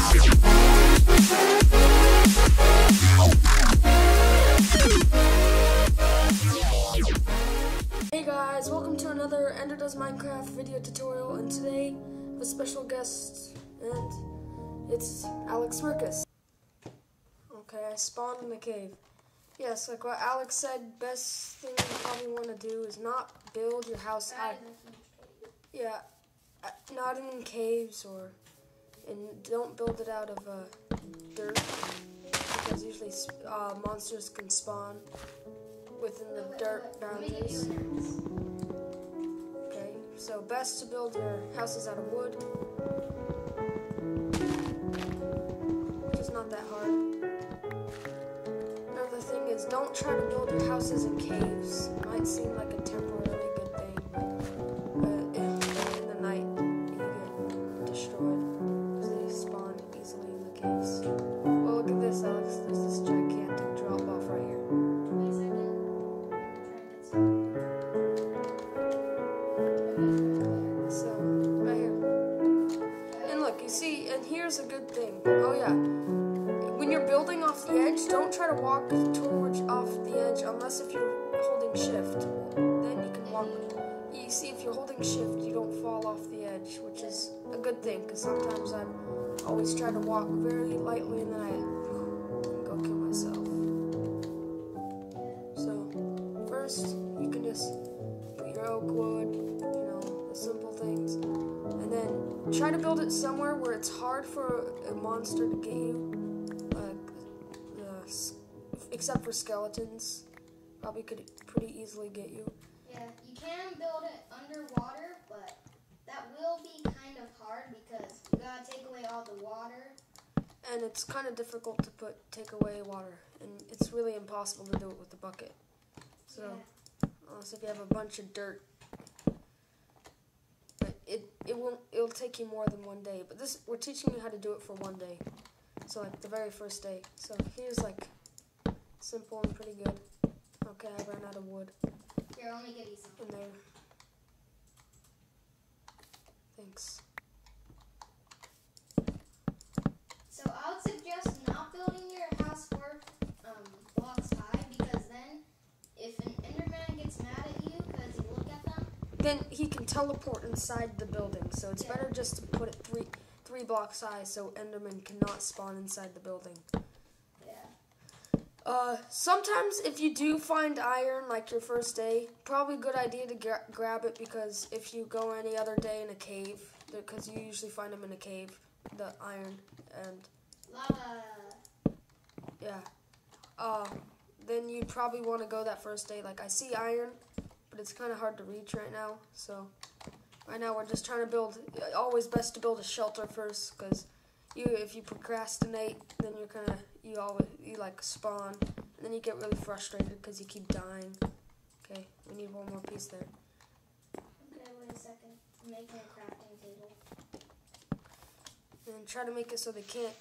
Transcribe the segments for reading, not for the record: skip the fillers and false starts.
Hey guys, welcome to another Ender Does Minecraft video tutorial, and today we have a special guest, and it's Alex Mercus. Okay, I spawned in the cave. Yes, like what Alex said, best thing you probably want to do is not build your house out. Yeah, not in caves and don't build it out of dirt, because usually monsters can spawn within the dirt boundaries. Okay, so best to build your houses out of wood, which is not that hard. Another thing is, don't try to build your houses in caves. It might seem like a temporarily good thing, but in the night you get destroyed because they spawn easily in the caves. Well, look at this, Alex. There's this gigantic drop off right here. So, right here. And look, you see, and here's a good thing. Oh yeah. When you're building off the edge, don't try to walk towards off the edge unless if you're holding shift. Then you can walk. You see, if you're holding shift, you don't fall off the edge, which is a good thing, because sometimes I always try to walk very lightly and then I go kill myself. So, first, you can just put your oak wood, the simple things, and then try to build it somewhere where it's hard for a monster to get you. Except for skeletons, probably could pretty easily get you. Yeah, you can build it underwater, but that will be kind of hard because you gotta take away all the water. And it's kind of difficult to take away water, and it's really impossible to do it with the bucket. So, yeah. Unless if you have a bunch of dirt, but it'll take you more than one day. But we're teaching you how to do it for one day. So like the very first day. So here's like simple and pretty good. Okay, I ran out of wood. Here, let me give you some. In there. Thanks. So I would suggest not building your house 4 blocks high, because then if an Enderman gets mad at you because you look at them, then he can teleport inside the building. So it's better just to put it three blocks high so Enderman cannot spawn inside the building. Sometimes if you do find iron, like your first day, probably a good idea to grab it, because if you go any other day in a cave, because you usually find them in a cave, the iron, and lava. Yeah. Then you probably want to go that first day. Like, I see iron, but it's kind of hard to reach right now, so right now we're just trying to build, always best to build a shelter first, because if you procrastinate, then you like spawn, and then you get really frustrated because you keep dying. Okay, we need one more piece there. Okay, wait a second. I'm making a crafting table. And try to make it so they can't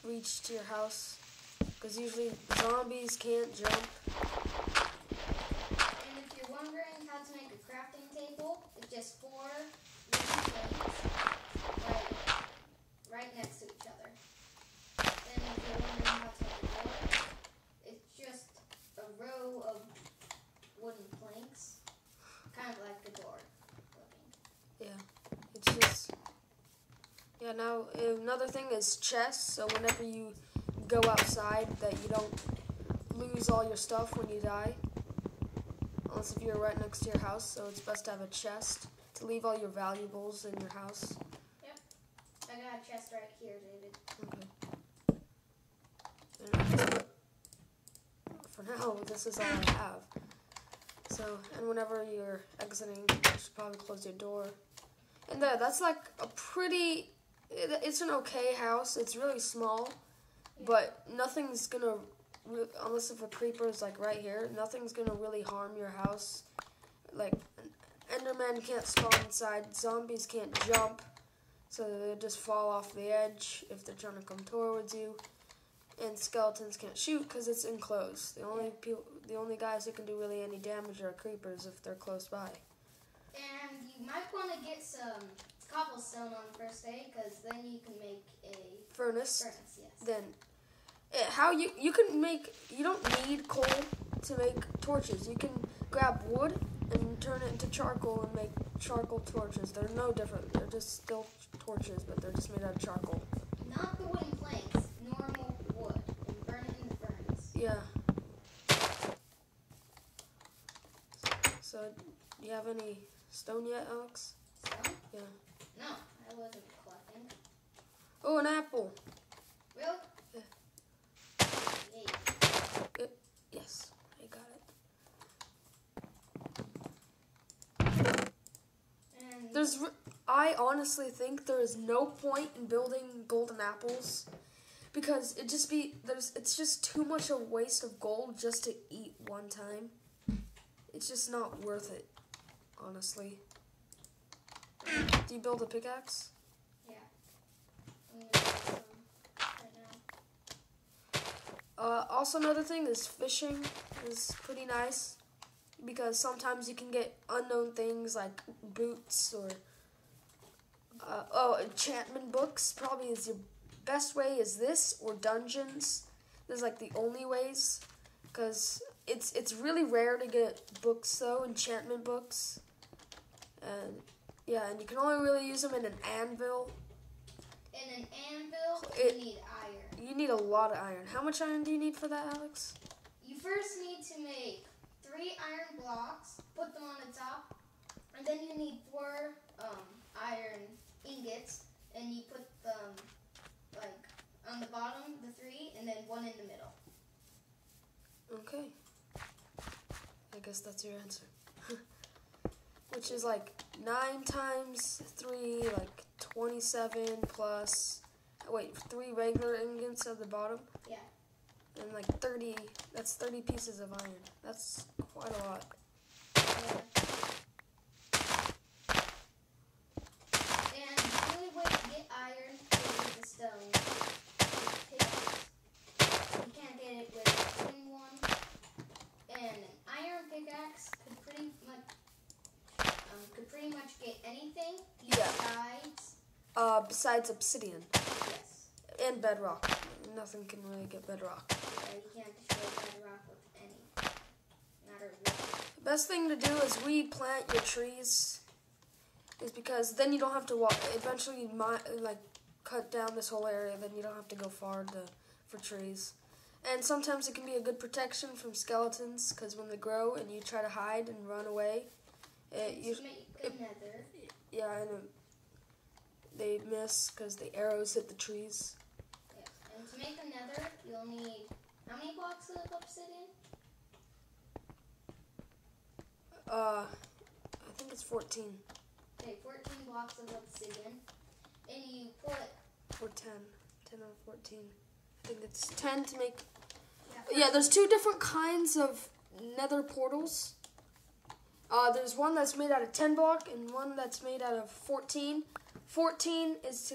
reach to your house, because usually zombies can't jump. And if you're wondering how to make a crafting table, it's just 4 wooden plates right next to each other. And if you're wondering how to make a door, it's just a row of wooden planks, kind of like the door looking. Yeah, it's just, yeah, now another thing is chests, so whenever you go outside that you don't lose all your stuff when you die, unless if you're right next to your house, so it's best to have a chest to leave all your valuables in your house. I got a chest right here, David. Okay. For now, this is all I have. So, and whenever you're exiting, you should probably close your door. And that's like a pretty, it's an okay house. It's really small, but nothing's gonna, unless if a creeper is like right here, nothing's gonna really harm your house. Like, Enderman can't spawn inside, zombies can't jump. So they just fall off the edge if they're trying to come towards you, and skeletons can't shoot because it's enclosed. The only guys that can do really any damage are creepers if they're close by. And you might want to get some cobblestone on the first day, because then you can make a furnace. yes. Then, how you can make, you don't need coal to make torches. You can grab wood and turn it into charcoal and make charcoal torches. They're no different. They're just still torches, but they're just made out of charcoal. Not the wooden planks, normal wood, and burn it in the furnace. Yeah. So, do you have any stone yet, Alex? Stone? Yeah. No, I wasn't collecting. Oh, an apple. Real? Yeah. Yay. Yes, I got it. And I honestly think there is no point in building golden apples because it's just too much a waste of gold just to eat one time. It's just not worth it, honestly. Do you build a pickaxe? Yeah. I'm gonna do some right now. Also, another thing is fishing is pretty nice because sometimes you can get unknown things like boots or enchantment books. Probably is your best way is this or dungeons. This is like the only ways because it's really rare to get books though, enchantment books. And yeah, and you can only really use them in an anvil. In an anvil, you need iron. You need a lot of iron. How much iron do you need for that, Alex? You first need to make 3 iron blocks, put them on the top, and then you need 4 iron ingots, and you put them like on the bottom, the 3, and then 1 in the middle. Okay. I guess that's your answer. Which is like 9 times 3, like 27 plus, 3 regular ingots at the bottom. Yeah. And like 30, that's 30 pieces of iron. That's quite a lot. Yeah. And the only way to get iron is with the stone. Pickaxe. You can't get it with a wooden one. And an iron pickaxe could pretty much get anything Besides obsidian. Yes. And bedrock. Nothing can really get bedrock. Yeah, you can't destroy bedrock with any matter what. The best thing to do is replant your trees. Is because then you don't have to walk. Eventually, cut down this whole area. Then you don't have to go far for trees. And sometimes it can be a good protection from skeletons because when they grow and you try to hide and run away, Nether. Yeah, and they miss because the arrows hit the trees. Yes. And to make a nether, you'll need how many blocks of obsidian? I think it's 14. Okay, 14 blocks of obsidian. And you put... Or 10. 10 or 14. I think it's 10 to make... Yeah, there's 2 different kinds of nether portals. There's one that's made out of 10 block and one that's made out of 14. 14 is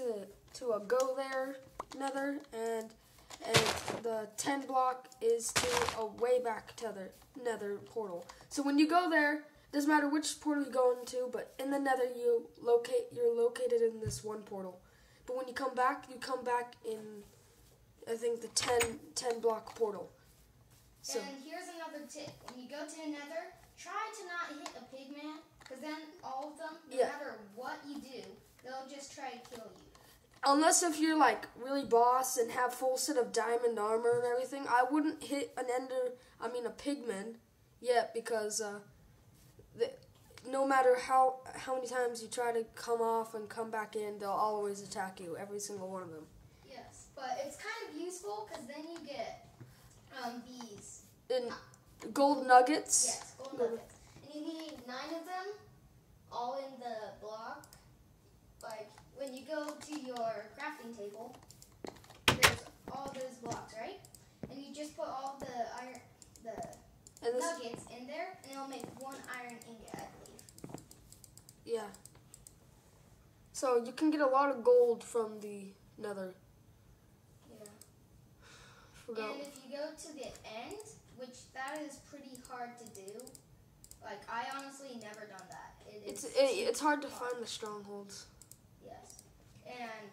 to a go there nether, and the 10 block is to a way back nether portal. So when you go there, doesn't matter which portal you go into, but in the nether you're located in this one portal. But when you come back in, I think, the 10 block portal. So. And here's another tip. When you go to the nether, try to not hit a pigman, because then all of them, no matter what you do, they'll just try to kill you. Unless if you're like really boss and have full set of diamond armor and everything, I wouldn't hit a pigman yet because no matter how many times you try to come off and come back in, they'll always attack you, every single one of them. Yes, but it's kind of useful because then you get these. Gold nuggets? Yes, gold nuggets. And you need 9 of them, all in the block. Like, when you go to your crafting table, there's all those blocks, right? And you just put all the nuggets in there, and it'll make 1 iron ingot, I believe. Yeah. So you can get a lot of gold from the nether. Yeah. And if you go to the end, which that is pretty hard to do. Like, I honestly never done that. It's hard to find the strongholds. And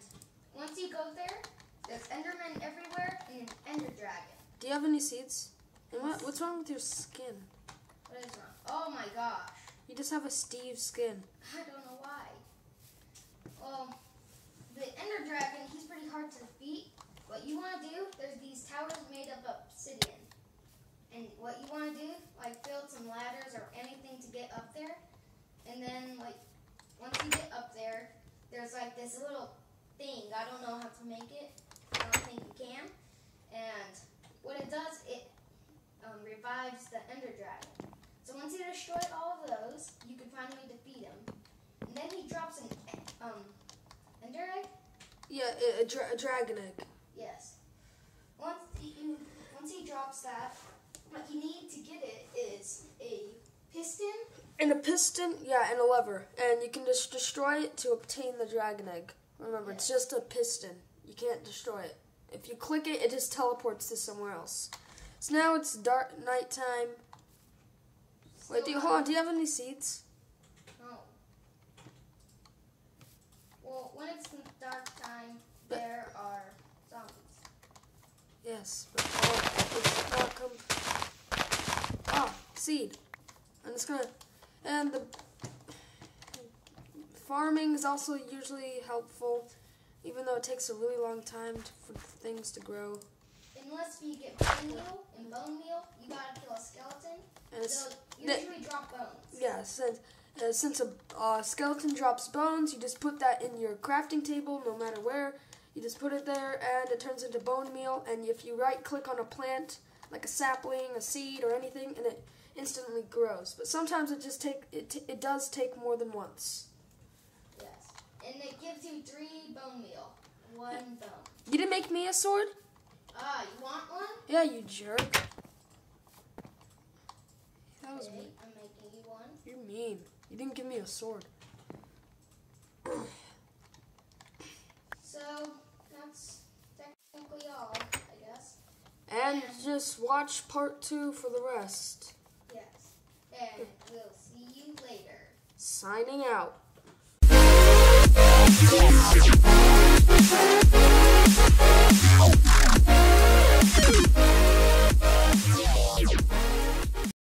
once you go there, there's Endermen everywhere and an Ender Dragon. Do you have any seeds? And what's wrong with your skin? What is wrong? Oh my gosh. You just have a Steve skin. I don't know why. Well, the Ender Dragon, he's pretty hard to defeat. What you want to do, there's these towers made of obsidian. And what you want to do, like build some ladders or anything to get up there. And then, like, once you get up there, there's like this little thing. I don't know how to make it. I don't think you can. And what it does, it revives the Ender Dragon. So once you destroy all of those, you can finally defeat him. And then he drops an Ender egg? Yeah, a dragon egg. Yes. Once he drops that, what you need to get it is a piston. And a piston, yeah, and a lever. And you can just destroy it to obtain the dragon egg. Remember, It's just a piston. You can't destroy it. If you click it, it just teleports to somewhere else. So now it's dark, nighttime. Wait, hold on. Do you have any seeds? No. Well, when it's dark time, there are zombies. Yes, but it's not come. Ah, seed. And it's gonna. And the farming is also usually helpful, even though it takes a really long time for things to grow. Unless you get bone meal, and bone meal, you gotta kill a skeleton. And They'll usually drop bones. Yeah, since a skeleton drops bones, you just put that in your crafting table, no matter where. You just put it there, and it turns into bone meal. And if you right-click on a plant, like a sapling, a seed, or anything, and it instantly grows. But sometimes it does take more than once. Yes, and it gives you 3 bone meal, 1 bone. You didn't make me a sword? You want one? Yeah, you jerk. That was Okay, mean. I'm making you one. You're mean. You didn't give me a sword. So, that's technically all, I guess. And just watch part 2 for the rest. Yes. And we'll see you later. Signing out.